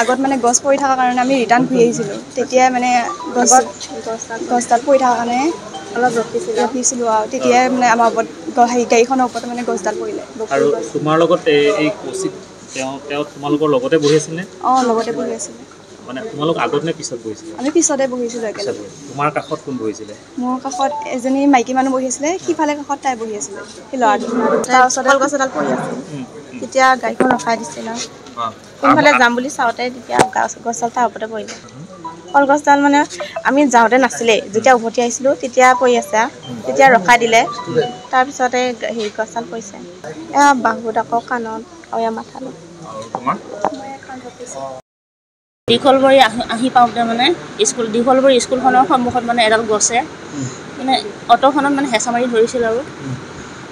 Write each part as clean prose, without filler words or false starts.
আগত মানে গছ পৰি থকাৰ কাৰণে আমি ৰিটাৰ্ণ ঘূৰি আহিছিলোঁ তেতিয়াই মানে গছডাল পৰি থকাৰ কাৰণে অলপ ৰখিছিলোঁ আৰু তেতিয়াই মানে আমাৰ ওপৰত গাড়ীখনৰ ওপৰত মানে গছডাল পৰিলে। আৰু তোমাৰ লগত এই কৌশিক তেওঁ তোমালোকৰ লগতে বহি আছিলে? লগতে বহি আছিলে। মানে তোমালোক আগত নে পিছত বহিছিলে? আমি পিছতে বহিছিলোঁ একেলগে। তোমাৰ কাষত কোন বহিছিলে? মোৰ কাষত এজনী মাইকী মানুহ বহি আছিলে, সিফালে কাষত তাই বহি আছিলে। সেই ল'ৰাটো তাৰ ওচৰতে কলগছ এডাল পৰি আছিল। তেতিয়া গাড়ীখন ৰখাই দিছিল আৰু কোনফালে যাম বুলি চাওঁতে তেতিয়া গছডাল তাৰ ওপৰতে পৰিলে। কলগছডাল মানে আমি যাওঁতে নাছিলেই, যেতিয়া উভতি আহিছিলোঁ তেতিয়া পৰি আছে। তেতিয়া ৰখাই দিলে, তাৰপিছতে হেৰি গছডাল পৰিছে। এয়া বাহুত আকৌ কাণত আৰু এয়া মাথাত। দীঘলবৰী আহি পাওঁতে মানে দীঘলবৰী স্কুলখনৰ সন্মুখত মানে এডাল গছে মানে অটোখনত মানে হেঁচা মাৰি ধৰিছিল আৰু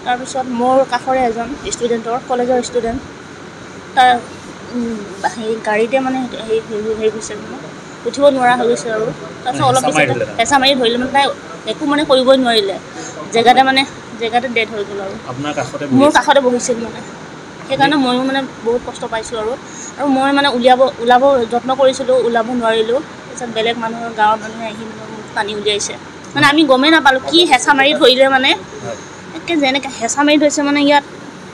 তাৰপিছত মোৰ কাষৰে এজন কলেজৰ ষ্টুডেণ্ট তাৰ হেৰি গাড়ীতে মানে হেৰি গৈছে মানে উঠিব নোৱাৰা হৈ গৈছে আৰু তাৰপিছত অলপ পিছতে হেঁচা মাৰি ধৰিলে মানে তাই একো মানে কৰিবই নোৱাৰিলে, জেগাতে ডেথ হৈ গ'ল আৰু মোৰ কাষতে বহিছিল মানে। সেইকাৰণে ময়ো মানে বহুত কষ্ট পাইছোঁ আৰু মই মানে ওলাব যত্ন কৰিছিলোঁ, ওলাব নোৱাৰিলোঁ। তাৰপিছত বেলেগ গাঁৱৰ মানুহে আহি মোক টানি উলিয়াইছে। মানে আমি গমেই নাপালোঁ কি হেঁচা মাৰি ধৰিলে মানে একে যেনেকৈ হেঁচা মাৰি ধৰিছে মানে ইয়াত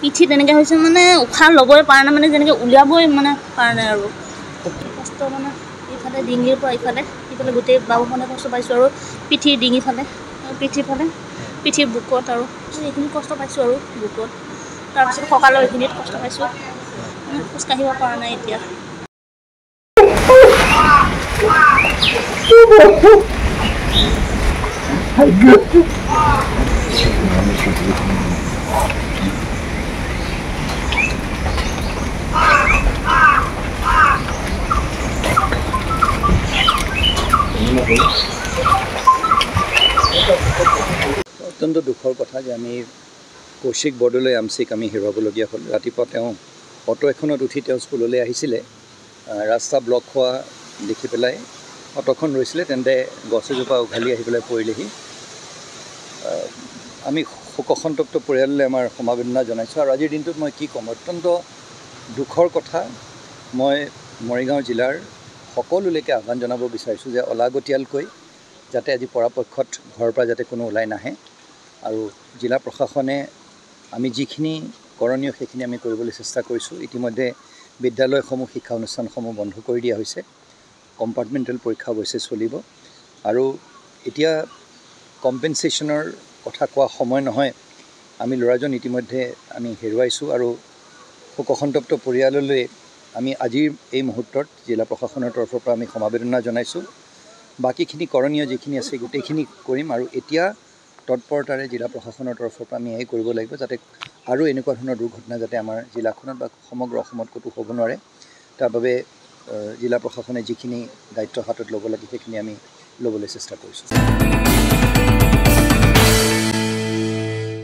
পিঠিত তেনেকৈ হৈছে মানে উশাহ ল'বই পৰা নাই, মানে যেনেকৈ উলিয়াবই মানে পৰা নাই আৰু কষ্ট মানে ইফালে ডিঙিৰ পৰা ইফালে গোটেই বাহুখনে কষ্ট পাইছোঁ আৰু পিঠিৰ ডিঙিফালে পিঠিৰ বুকুত আৰু এইখিনি কষ্ট পাইছোঁ আৰু বুকুত। তাৰপিছত কঁকালৰ এইখিনিত কষ্ট পাইছোঁ, মানে খোজকাঢ়িব পৰা নাই এতিয়া। অত্যন্ত দুখৰ কথা যে আমি কৌশিক বৰদলৈ আমচিক আমি হেৰুৱাবলগীয়া হ'ল। ৰাতিপুৱা তেওঁ অটো এখনত উঠি তেওঁ স্কুললৈ আহিছিলে, ৰাস্তা ব্লক হোৱা দেখি পেলাই অটোখন ৰৈছিলে, তেন্তে গছ এজোপা উঘালি আহি পেলাই পৰিলেহি। আমি শোকসন্তপ্ত পৰিয়াললৈ আমাৰ সমবেদনা জনাইছোঁ। আৰু আজিৰ দিনটোত মই কি ক'ম, অত্যন্ত দুখৰ কথা। মই মৰিগাঁও জিলাৰ সকলোলৈকে আহ্বান জনাব বিচাৰিছোঁ যে অলাগতিয়ালকৈ যাতে আজি পৰাপক্ষত ঘৰৰ পৰা যাতে কোনো ওলাই নাহে, আৰু জিলা প্ৰশাসনে আমি যিখিনি কৰণীয় সেইখিনি আমি কৰিবলৈ চেষ্টা কৰিছোঁ। ইতিমধ্যে বিদ্যালয়সমূহ শিক্ষা অনুষ্ঠানসমূহ বন্ধ কৰি দিয়া হৈছে, কম্পাৰ্টমেণ্টেল পৰীক্ষা অৱশ্যে চলিব, আৰু এতিয়া কম্পেনচেশ্যনৰ কথা কোৱা সময় নহয়। আমি ল'ৰাজন ইতিমধ্যে আমি হেৰুৱাইছোঁ, আৰু শোকসন্তপ্ত পৰিয়াললৈ আমি আজিৰ এই মুহূৰ্তত জিলা প্ৰশাসনৰ তৰফৰ পৰা আমি সমবেদনা জনাইছোঁ। বাকীখিনি কৰণীয় যিখিনি আছে গোটেইখিনি কৰিম, আৰু এতিয়া তৎপৰতাৰে জিলা প্ৰশাসনৰ তৰফৰ পৰা আমি এয়াই কৰিব লাগিব যাতে আৰু এনেকুৱা ধৰণৰ দুৰ্ঘটনা যাতে আমাৰ জিলাখনত বা সমগ্ৰ অসমত ক'তো হ'ব নোৱাৰে। তাৰ বাবে জিলা প্ৰশাসনে যিখিনি দায়িত্ব হাতত ল'ব লাগে সেইখিনি আমি ল'বলৈ চেষ্টা কৰিছোঁ।